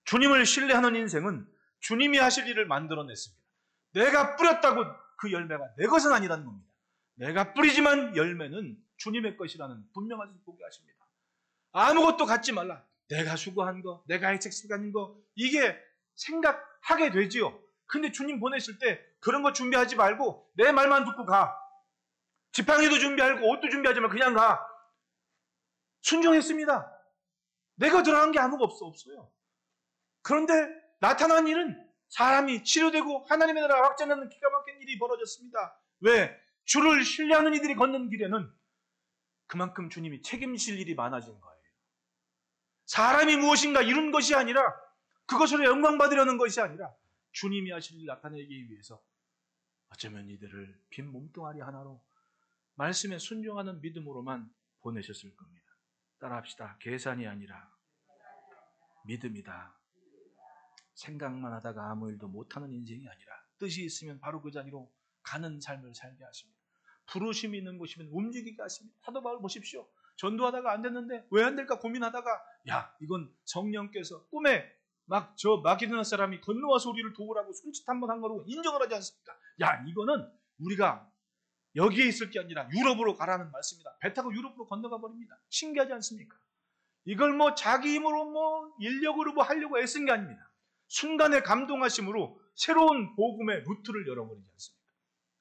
주님을 신뢰하는 인생은 주님이 하실 일을 만들어냈습니다. 내가 뿌렸다고 그 열매가 내 것은 아니라는 겁니다. 내가 뿌리지만 열매는 주님의 것이라는 분명하게 보게 하십니다. 아무것도 갖지 말라. 내가 수고한 거, 내가 애책 시간인 거 이게 생각하게 되지요. 근데 주님 보내실 때 그런 거 준비하지 말고 내 말만 듣고 가. 지팡이도 준비하고 옷도 준비하지 말고 그냥 가. 순종했습니다. 내가 들어간 게 아무것도 없어요. 그런데 나타난 일은 사람이 치료되고 하나님의 나라가 확장하는 기가 막힌 일이 벌어졌습니다. 왜? 주를 신뢰하는 이들이 걷는 길에는 그만큼 주님이 책임질 일이 많아진 거예요. 사람이 무엇인가 이룬 것이 아니라 그것으로 영광 받으려는 것이 아니라 주님이 하실 일 나타내기 위해서 어쩌면 이들을 빈 몸뚱아리 하나로 말씀에 순종하는 믿음으로만 보내셨을 겁니다. 따라합시다. 계산이 아니라 믿음이다. 생각만 하다가 아무 일도 못하는 인생이 아니라 뜻이 있으면 바로 그 자리로 가는 삶을 살게 하십니다. 부르심이 있는 곳이면 움직이게 하십니다. 사도 바울 보십시오. 전도하다가 안 됐는데 왜 안 될까 고민하다가 야 이건 성령께서 꿈에 마게도나 사람이 건너와서 우리를 도우라고 손짓 한번 한 거로 인정을 하지 않습니까? 야 이거는 우리가 여기에 있을 게 아니라 유럽으로 가라는 말씀이다. 배 타고 유럽으로 건너가 버립니다. 신기하지 않습니까? 이걸 뭐 자기 힘으로 뭐 인력으로 뭐 하려고 애쓴 게 아닙니다. 순간의 감동하심으로 새로운 복음의 루트를 열어버리지 않습니까?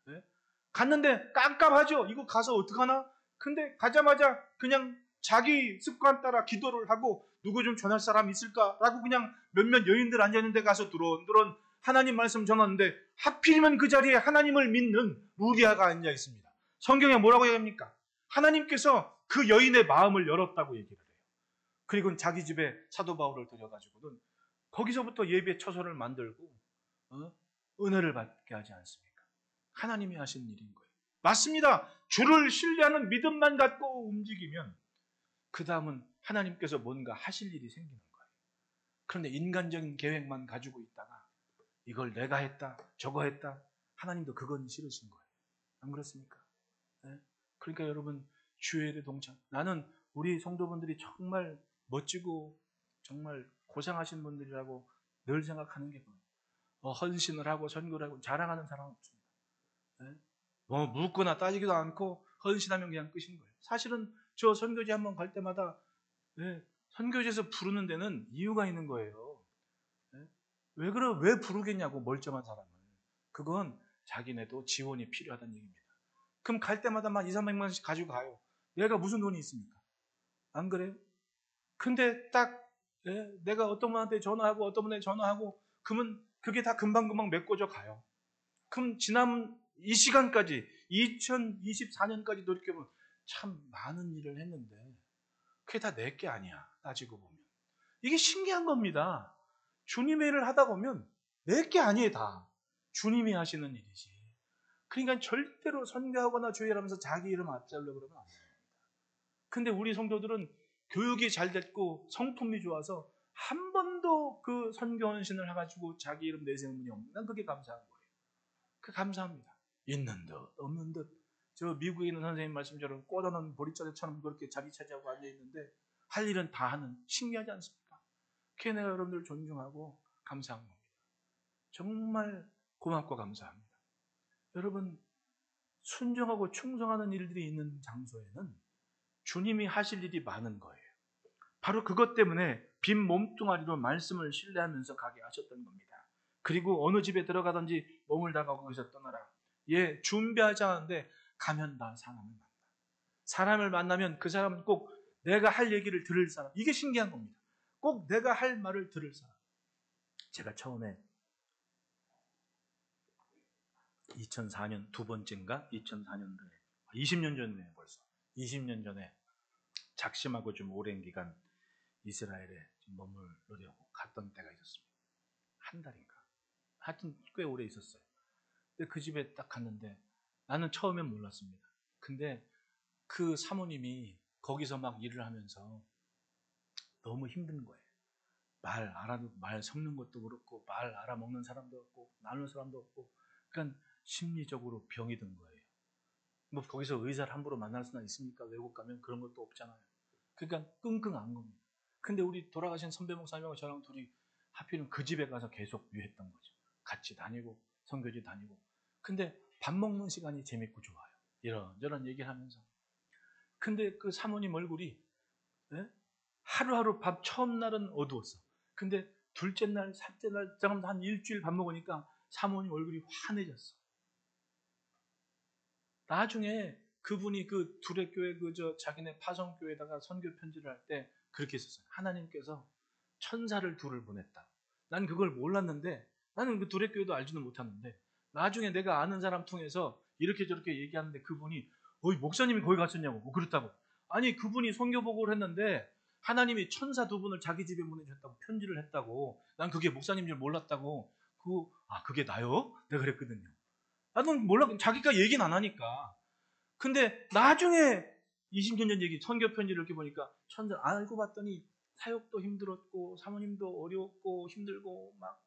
네? 갔는데 깜깜하죠. 이거 가서 어떡하나? 근데 가자마자 그냥 자기 습관 따라 기도를 하고 누구 좀 전할 사람 있을까라고 그냥 몇몇 여인들 앉아있는 데 가서 두런두런 하나님 말씀 전하는데 하필이면 그 자리에 하나님을 믿는 루디아가 앉아 있습니다. 성경에 뭐라고 얘기합니까? 하나님께서 그 여인의 마음을 열었다고 얘기를 해요. 그리고 자기 집에 사도 바울을 들여가지고는 거기서부터 예배 처소를 만들고 은혜를 받게 하지 않습니까? 하나님이 하신 일인 거예요. 맞습니다. 주를 신뢰하는 믿음만 갖고 움직이면 그 다음은 하나님께서 뭔가 하실 일이 생기는 거예요. 그런데 인간적인 계획만 가지고 있다가 이걸 내가 했다, 저거 했다. 하나님도 그건 싫으신 거예요. 안 그렇습니까? 네? 그러니까 여러분 주의 일에 동참. 나는 우리 성도분들이 정말 멋지고 정말 고생하신 분들이라고 늘 생각하는 게 뭐예요? 헌신을 하고 선교를 하고 자랑하는 사람은 없습니다. 네? 뭐 묻거나 따지기도 않고 헌신하면 그냥 끝인 거예요. 사실은 저 선교지 한번 갈 때마다 선교지에서 부르는 데는 이유가 있는 거예요. 왜 부르겠냐고 멀쩡한 사람을. 그건 자기네도 지원이 필요하다는 얘기입니다. 그럼 갈 때마다 막 2, 300만 원씩 가지고 가요. 내가 무슨 돈이 있습니까? 안 그래요? 근데 딱 내가 어떤 분한테 전화하고 어떤 분한테 전화하고 그러면 그게 다 금방금방 메꿔져 가요. 그럼 지난 이 시간까지 2024년까지 돌이켜보면 참 많은 일을 했는데 그게 다 내 게 아니야. 따지고 보면. 이게 신기한 겁니다. 주님의 일을 하다 보면 내 게 아니에요. 다. 주님이 하시는 일이지. 그러니까 절대로 선교하거나 주일하면서 자기 이름 앞세우려고 그러면 안 됩니다. 근데 우리 성도들은 교육이 잘 됐고 성품이 좋아서 한 번도 그 선교 헌신을 해가지고 자기 이름 내세운 분이 없는 난 그게 감사한 거예요. 그 감사합니다. 있는 듯 없는 듯 저 미국에 있는 선생님 말씀처럼 꽂아놓은 보리자루처럼 그렇게 자리 차지하고 앉아있는데 할 일은 다 하는 신기하지 않습니까? 그게 내가 여러분들 존중하고 감사한 겁니다. 정말 고맙고 감사합니다. 여러분 순종하고 충성하는 일들이 있는 장소에는 주님이 하실 일이 많은 거예요. 바로 그것 때문에 빈 몸뚱아리로 말씀을 신뢰하면서 가게 하셨던 겁니다. 그리고 어느 집에 들어가든지 머물다가 거기서 떠나라. 준비하지 않았는데 가면 다 사람을 만나. 사람을 만나면 그 사람은 꼭 내가 할 얘기를 들을 사람. 이게 신기한 겁니다. 꼭 내가 할 말을 들을 사람. 제가 처음에 2004년 두 번째인가? 2004년도에 20년 전에 벌써 20년 전에 작심하고 좀 오랜 기간 이스라엘에 머물러려고 갔던 때가 있었습니다. 한 달인가? 하여튼 꽤 오래 있었어요. 근데 그 집에 딱 갔는데 나는 처음엔 몰랐습니다. 근데 그 사모님이 거기서 막 일을 하면서 너무 힘든 거예요. 말 섞는 것도 그렇고 말 알아먹는 사람도 없고 나누는 사람도 없고 그러니까 심리적으로 병이 든 거예요. 뭐 거기서 의사를 함부로 만날 수나 있습니까? 외국 가면 그런 것도 없잖아요. 그러니까 끙끙한 겁니다. 근데 우리 돌아가신 선배 목사님하고 저랑 둘이 하필은 그 집에 가서 계속 유했던 거죠. 같이 다니고 선교지 다니고. 근데 밥 먹는 시간이 재밌고 좋아요. 이런저런 얘기를 하면서. 근데 그 사모님 얼굴이 하루하루 밥 처음 날은 어두웠어. 근데 둘째 날, 셋째 날, 한 일주일 밥 먹으니까 사모님 얼굴이 환해졌어. 나중에 그분이 그 두레교회 자기네 파송교회에다가 선교 편지를 할 때 그렇게 썼어요. 하나님께서 천사를 둘을 보냈다. 난 그걸 몰랐는데 나는 그 두레교회도 알지도 못하는데 나중에 내가 아는 사람 통해서 이렇게 저렇게 얘기하는데 그분이 목사님이 거기 갔었냐고 뭐 그렇다고. 아니 그분이 선교보고를 했는데 하나님이 천사 두 분을 자기 집에 보내주셨다고 편지를 했다고. 난 그게 목사님 줄 몰랐다고. 그게 나요? 내가 그랬거든요. 나는 몰라. 자기가 얘기는 안 하니까. 근데 나중에 20년 전 얘기, 선교 편지를 이렇게 보니까 알고 봤더니 사역도 힘들었고 사모님도 어려웠고 힘들고 막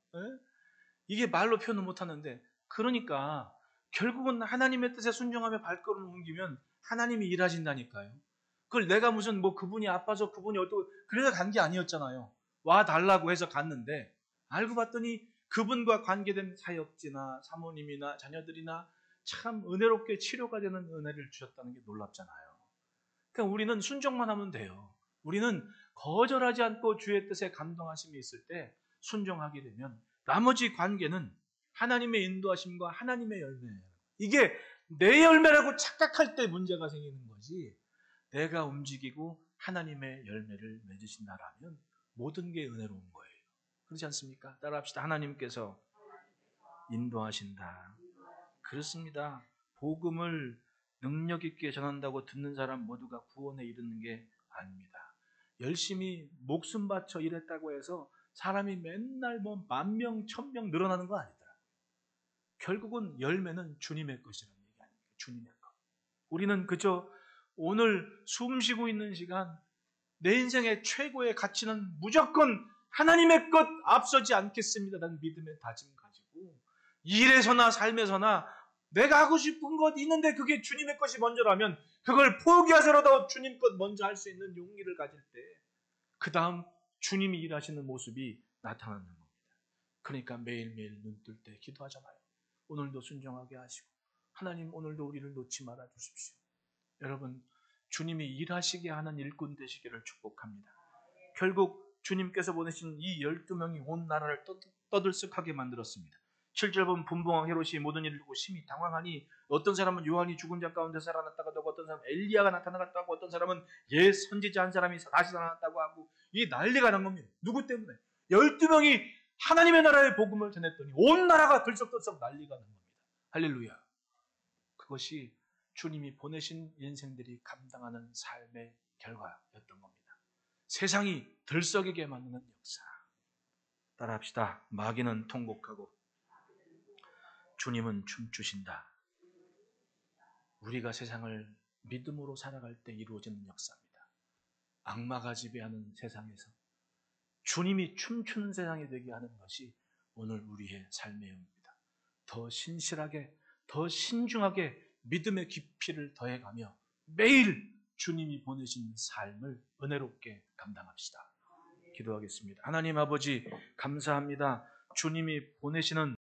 이게 말로 표현을 못하는데, 그러니까 결국은 하나님의 뜻에 순종하며 발걸음을 옮기면 하나님이 일하신다니까요. 그걸 내가 무슨 뭐 그분이 아파서 그분이 어떻고 그래서 간 게 아니었잖아요. 와 달라고 해서 갔는데 알고 봤더니 그분과 관계된 사역지나 사모님이나 자녀들이나 참 은혜롭게 치료가 되는 은혜를 주셨다는 게 놀랍잖아요. 그러니까 우리는 순종만 하면 돼요. 우리는 거절하지 않고 주의 뜻에 감동하심이 있을 때 순종하게 되면 나머지 관계는 하나님의 인도하심과 하나님의 열매예요. 이게 내 열매라고 착각할 때 문제가 생기는 거지, 내가 움직이고 하나님의 열매를 맺으신다라면 모든 게 은혜로운 거예요. 그렇지 않습니까? 따라합시다. 하나님께서 인도하신다. 그렇습니다. 복음을 능력 있게 전한다고 듣는 사람 모두가 구원에 이르는 게 아닙니다. 열심히 목숨 바쳐 일했다고 해서 사람이 맨날 뭐 10,000명, 1,000명 늘어나는 거 아니더라. 결국은 열매는 주님의 것이라는 얘기 아닙니까? 주님의 것. 우리는 그저 오늘 숨 쉬고 있는 시간, 내 인생의 최고의 가치는 무조건 하나님의 것 앞서지 않겠습니다라는 믿음의 다짐 가지고 일에서나 삶에서나 내가 하고 싶은 것 있는데 그게 주님의 것이 먼저라면 그걸 포기하서라도 주님 것 먼저 할 수 있는 용기를 가질 때 그 다음 주님이 일하시는 모습이 나타나는 겁니다. 그러니까 매일매일 눈 뜰 때 기도하잖아요. 오늘도 순종하게 하시고 하나님 오늘도 우리를 놓지 말아 주십시오. 여러분, 주님이 일하시게 하는 일꾼 되시기를 축복합니다. 결국 주님께서 보내신 이 12명이 온 나라를 떠들썩하게 만들었습니다. 7절 보면 분봉왕 헤롯이 모든 일을 보고 심히 당황하니 어떤 사람은 요한이 죽은 자 가운데 살아났다고 하고 어떤 사람은 엘리야가 나타나갔다고 하고 어떤 사람은 옛 선지자 한 사람이 다시 살아났다고 하고 이 난리가 난 겁니다. 누구 때문에? 12명이 하나님의 나라의 복음을 전했더니 온 나라가 들썩들썩 난리가 난 겁니다. 할렐루야. 그것이 주님이 보내신 인생들이 감당하는 삶의 결과였던 겁니다. 세상이 들썩이게 만드는 역사. 따라합시다. 마귀는 통곡하고 주님은 춤추신다. 우리가 세상을 믿음으로 살아갈 때 이루어지는 역사입니다. 악마가 지배하는 세상에서 주님이 춤추는 세상이 되게 하는 것이 오늘 우리의 삶의 영입니다. 더 신실하게, 더 신중하게 믿음의 깊이를 더해가며 매일 주님이 보내신 삶을 은혜롭게 감당합시다. 기도하겠습니다. 하나님 아버지 감사합니다. 주님이 보내시는